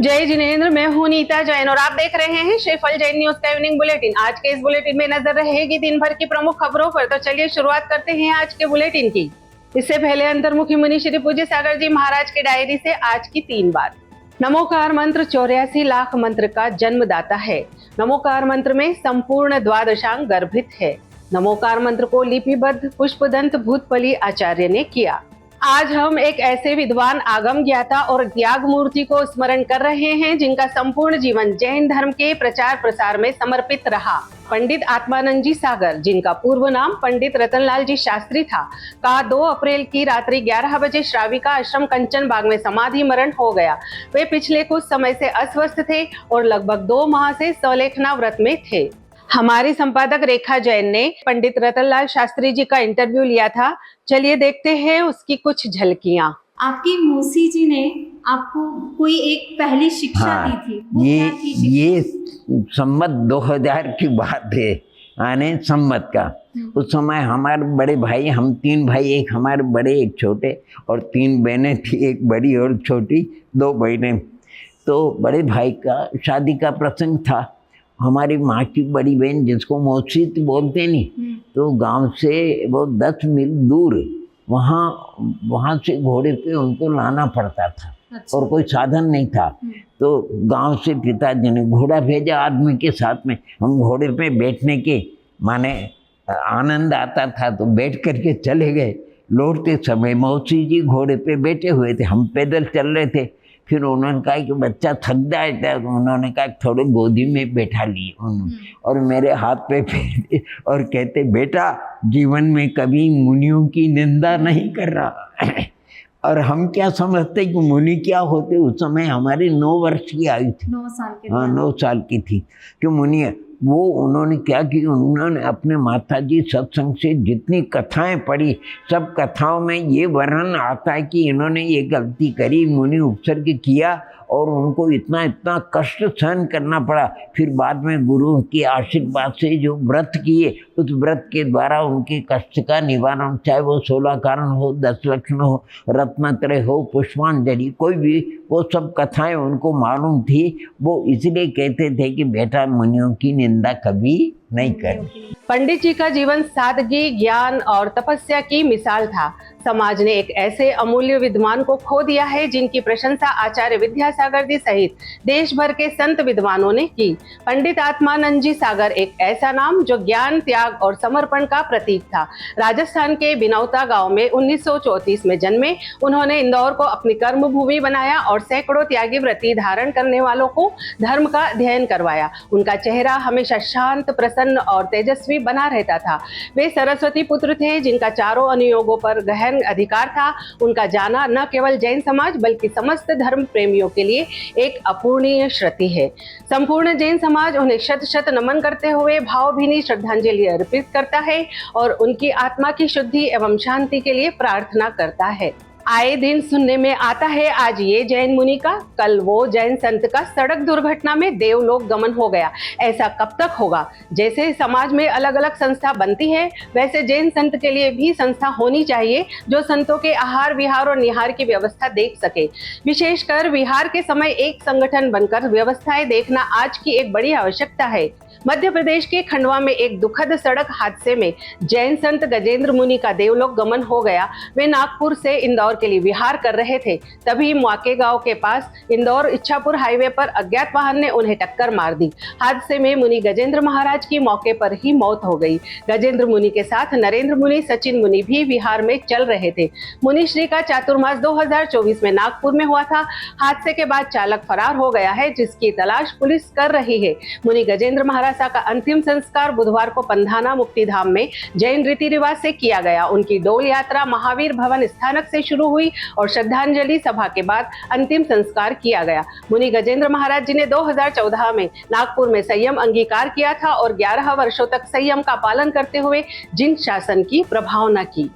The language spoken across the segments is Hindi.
जय जिनेंद्र, मैं हूं नीता जैन और आप देख रहे हैं शेफल जैन न्यूज का इवनिंग बुलेटिन। आज के इस बुलेटिन में नजर रहेगी दिन भर की प्रमुख खबरों पर। तो चलिए शुरुआत करते हैं आज के बुलेटिन की। इससे पहले अंतर्मुखी मुनि श्री पूज्य सागर जी महाराज की डायरी से आज की 3 बात। नमोकार मंत्र 84 लाख मंत्र का जन्मदाता है। नमोकार मंत्र में संपूर्ण द्वादशांग गर्भित है। नमोकार मंत्र को लिपिबद्ध पुष्पदंत भूतपली आचार्य ने किया। आज हम एक ऐसे विद्वान, आगम ज्ञाता और त्याग मूर्ति को स्मरण कर रहे हैं जिनका संपूर्ण जीवन जैन धर्म के प्रचार प्रसार में समर्पित रहा। पंडित आत्मानंद जी सागर, जिनका पूर्व नाम पंडित रतनलाल जी शास्त्री था, का 2 अप्रैल की रात्रि 11 बजे श्राविका आश्रम कंचन बाग में समाधि मरण हो गया। वे पिछले कुछ समय से अस्वस्थ थे और लगभग 2 माह से सलेखना व्रत में थे। हमारी संपादक रेखा जैन ने पंडित रतनलाल शास्त्री जी का इंटरव्यू लिया था। चलिए देखते हैं उसकी कुछ झलकियां। आपकी मौसी जी ने आपको कोई एक पहली शिक्षा दी थी, वो क्या थी शिक्षा? ये संमत 2000 की बात है, आने संमत का। उस समय हमारे बड़े भाई, हम 3 भाई, एक हमारे बड़े एक छोटे और 3 बहनें थी, एक बड़ी और छोटी, 2 बहनें। तो बड़े भाई का शादी का प्रसंग था। हमारी माँ की बड़ी बहन, जिसको मौसी बोलते नहीं, तो गांव से वो 10 मील दूर वहाँ से घोड़े पे उनको लाना पड़ता था। अच्छा। और कोई साधन नहीं था। तो गांव से पिताजी ने घोड़ा भेजा आदमी के साथ में। हम घोड़े पे बैठने के माने आनंद आता था तो बैठ करके चले गए। लौटते समय मौसी जी घोड़े पे बैठे हुए थे, हम पैदल चल रहे थे। फिर उन्होंने कहा कि बच्चा थक जाए था, तो उन्होंने कहा थोड़े गोदी में बैठा लिए उन्होंने और मेरे हाथ पे फेरे और कहते, बेटा जीवन में कभी मुनियों की निंदा नहीं कर रहा। और हम क्या समझते कि मुनि क्या होते। उस समय हमारी 9 वर्ष की आयु थी, 9 साल के। हाँ, 9 साल की थी। क्यों मुनि वो उन्होंने क्या कि उन्होंने अपने माताजी सत्संग से जितनी कथाएं पढ़ी, सब कथाओं में ये वर्णन आता है कि इन्होंने ये गलती करी, मुनि उपसर्ग किया और उनको इतना कष्ट सहन करना पड़ा। फिर बाद में गुरु के आशीर्वाद से जो व्रत किए, उस व्रत के द्वारा उनके कष्ट का निवारण, चाहे वो 16 कारण हो, 10 लक्षण हो, रत्नत्रय हो, पुष्पांजलि, कोई भी, वो सब कथाएं उनको मालूम थी। वो इसलिए कहते थे कि बेटा मुनियों की निंदा कभी नहीं करनी। पंडित जी का जीवन सादगी, ज्ञान और तपस्या की मिसाल था। समाज ने एक ऐसे अमूल्य विद्वान को खो दिया है जिनकी प्रशंसा आचार्य विद्यासागर जी सहित देश भर के संत विद्वानों ने की। पंडित आत्मानंद जी सागर एक ऐसा नाम जो ज्ञान, त्याग और समर्पण का प्रतीक था। राजस्थान के बिनौता गांव में 1934 में जन्मे उन्होंने इंदौर को अपनी कर्म भूमि बनाया और सैकड़ों त्यागी व्रती धारण करने वालों को धर्म का अध्ययन करवाया। उनका चेहरा हमेशा शांत, प्रसन्न और तेजस्वी बना रहता था। वे सरस्वती पुत्र थे जिनका चारों अनुयोगों पर गहन अधिकार था। उनका जाना न केवल जैन समाज बल्कि समस्त धर्म प्रेमियों के लिए एक अपूर्णीय क्षति है। संपूर्ण जैन समाज उन्हें शत शत नमन करते हुए भावभीनी श्रद्धांजलि अर्पित करता है और उनकी आत्मा की शुद्धि एवं शांति के लिए प्रार्थना करता है। आए दिन सुनने में आता है आज ये जैन मुनि का, कल वो जैन संत का सड़क दुर्घटना में देवलोक गमन हो गया। ऐसा कब तक होगा? जैसे समाज में अलग अलग संस्था बनती है, वैसे जैन संत के लिए भी संस्था होनी चाहिए जो संतों के आहार विहार और निहार की व्यवस्था देख सके। विशेषकर विहार के समय एक संगठन बनकर व्यवस्थाएं देखना आज की एक बड़ी आवश्यकता है। मध्य प्रदेश के खंडवा में एक दुखद सड़क हादसे में जैन संत गजेंद्र मुनि का देवलोक गमन हो गया। वे नागपुर से इंदौर के लिए विहार कर रहे थे, तभी मुआके गांव के पास इंदौर इच्छापुर हाईवे पर अज्ञात वाहन ने उन्हें टक्कर मार दी। हादसे में मुनि गजेंद्र महाराज की मौके पर ही मौत हो गई। गजेंद्र मुनि के साथ नरेंद्र मुनि, सचिन मुनि भी विहार में चल रहे थे। मुनिश्री का चातुर्मास 2024 में नागपुर में हुआ था। हादसे के बाद चालक फरार हो गया है, जिसकी तलाश पुलिस कर रही है। मुनि गजेंद्र महाराज का अंतिम संस्कार बुधवार को पंधाना मुक्तिधाम में जैन रीति रिवाज से किया गया। उनकी डोल यात्रा महावीर भवन स्थानक से शुरू हुई और श्रद्धांजलि सभा के बाद अंतिम संस्कार किया गया। मुनि गजेंद्र महाराज जी ने 2014 में नागपुर में संयम अंगीकार किया था और 11 वर्षों तक संयम का पालन करते हुए जिन शासन की प्रभावना की।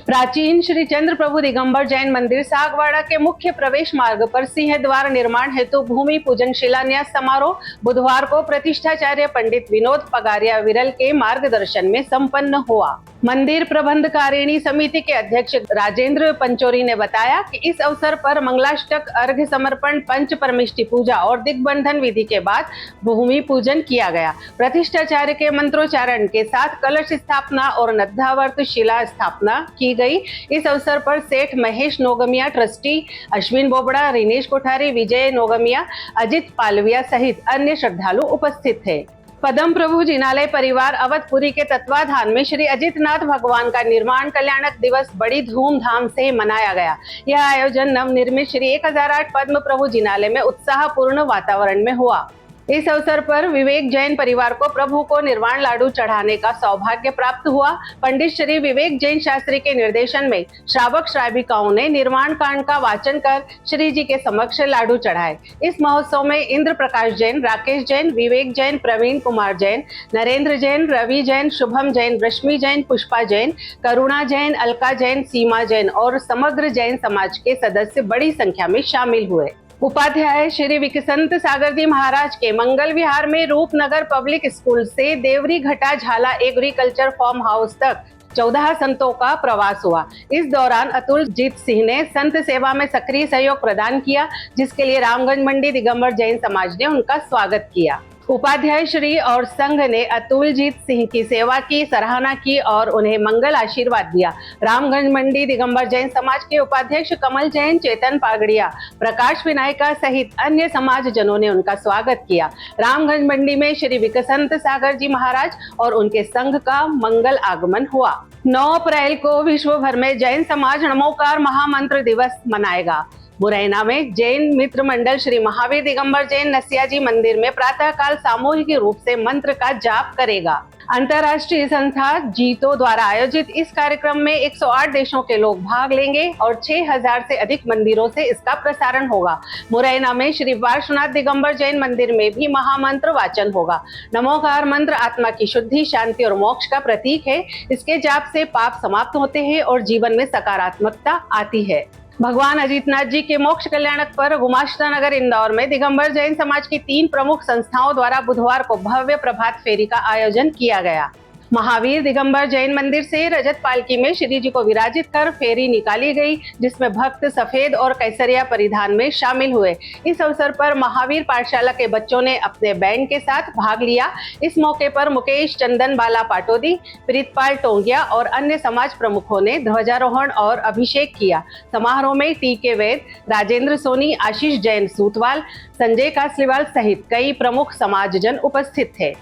प्राचीन श्री चंद्र प्रभु दिगंबर जैन मंदिर सागवाड़ा के मुख्य प्रवेश मार्ग पर सिंह द्वार निर्माण हेतु भूमि पूजन शिलान्यास समारोह बुधवार को प्रतिष्ठाचार्य पंडित विनोद पगारिया विरल के मार्गदर्शन में संपन्न हुआ। मंदिर प्रबंधकारिणी समिति के अध्यक्ष राजेंद्र पंचोरी ने बताया कि इस अवसर पर मंगलाष्टक, अर्घ्य समर्पण, पंच परमिष्टि पूजा और दिग्बंधन विधि के बाद भूमि पूजन किया गया। प्रतिष्ठाचार्य के मंत्रोच्चारण के साथ कलश स्थापना और नद्धावर्त शिला स्थापना की गई। इस अवसर पर सेठ महेश नोगमिया, ट्रस्टी अश्विन बोबड़ा, रिनेश कोठारी, विजय नोगमिया, अजित पालविया सहित अन्य श्रद्धालु उपस्थित थे। पदम प्रभु जिनालय परिवार अवधपुरी के तत्वाधान में श्री अजितनाथ भगवान का निर्माण कल्याणक दिवस बड़ी धूमधाम से मनाया गया। यह आयोजन नवनिर्मित श्री 1008 पद्म प्रभु जिनालय में उत्साहपूर्ण वातावरण में हुआ। इस अवसर पर विवेक जैन परिवार को प्रभु को निर्वाण लाडू चढ़ाने का सौभाग्य प्राप्त हुआ। पंडित श्री विवेक जैन शास्त्री के निर्देशन में श्रावक श्राविकाओं ने निर्वाण कांड का वाचन कर श्री जी के समक्ष लाडू चढ़ाए। इस महोत्सव में इंद्र प्रकाश जैन, राकेश जैन, विवेक जैन, प्रवीण कुमार जैन, नरेंद्र जैन, रवि जैन, शुभम जैन, रश्मि जैन, पुष्पा जैन, करुणा जैन, अलका जैन, सीमा जैन और समग्र जैन समाज के सदस्य बड़ी संख्या में शामिल हुए। उपाध्याय श्री विकसंत सागर जी महाराज के मंगल विहार में रूपनगर पब्लिक स्कूल से देवरी घटा झाला एग्रीकल्चर फार्म हाउस तक 14 संतों का प्रवास हुआ। इस दौरान अतुल जीत सिंह ने संत सेवा में सक्रिय सहयोग प्रदान किया, जिसके लिए रामगंज मंडी दिगंबर जैन समाज ने उनका स्वागत किया। उपाध्याय श्री और संघ ने अतुलजीत सिंह की सेवा की सराहना की और उन्हें मंगल आशीर्वाद दिया। रामगंज मंडी दिगंबर जैन समाज के उपाध्यक्ष कमल जैन, चेतन पागड़िया, प्रकाश विनायका सहित अन्य समाज जनों ने उनका स्वागत किया। रामगंज मंडी में श्री विकसंत सागर जी महाराज और उनके संघ का मंगल आगमन हुआ। 9 अप्रैल को विश्व भर में जैन समाज नमोकार महामंत्र दिवस मनाएगा। मुरैना में जैन मित्र मंडल श्री महावीर दिगंबर जैन नसिया जी मंदिर में प्रातःकाल सामूहिक रूप से मंत्र का जाप करेगा। अंतर्राष्ट्रीय संस्था जीतो द्वारा आयोजित इस कार्यक्रम में 108 देशों के लोग भाग लेंगे और 6000 से अधिक मंदिरों से इसका प्रसारण होगा। मुरैना में श्री पार्श्वनाथ दिगंबर जैन मंदिर में भी महामंत्र वाचन होगा। नमोकार मंत्र आत्मा की शुद्धि, शांति और मोक्ष का प्रतीक है। इसके जाप से पाप समाप्त होते हैं और जीवन में सकारात्मकता आती है। भगवान अजितनाथ जी के मोक्ष कल्याणक पर गुमाश्ता नगर इंदौर में दिगंबर जैन समाज की 3 प्रमुख संस्थाओं द्वारा बुधवार को भव्य प्रभात फेरी का आयोजन किया गया। महावीर दिगंबर जैन मंदिर से रजत पालकी में श्री जी को विराजित कर फेरी निकाली गई, जिसमें भक्त सफेद और कैसरिया परिधान में शामिल हुए। इस अवसर पर महावीर पाठशाला के बच्चों ने अपने बैंड के साथ भाग लिया। इस मौके पर मुकेश चंदन बाला पाटोदी, प्रीतपाल टोंगिया और अन्य समाज प्रमुखों ने ध्वजारोहण और अभिषेक किया। समारोह में टी.के. वैद, राजेंद्र सोनी, आशीष जैन सूतवाल, संजय कासलीवाल सहित कई प्रमुख समाजजन उपस्थित थे।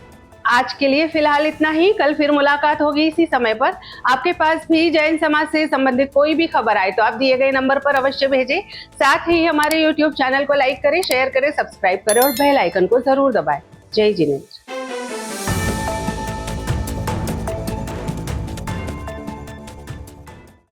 आज के लिए फिलहाल इतना ही। कल फिर मुलाकात होगी इसी समय पर। आपके पास भी जैन समाज से संबंधित कोई भी खबर आए तो आप दिए गए नंबर पर अवश्य भेजें। साथ ही हमारे YouTube चैनल को लाइक करें, शेयर करें, सब्सक्राइब करें और बेल आइकन को जरूर दबाएं। जय जिनेंद्र।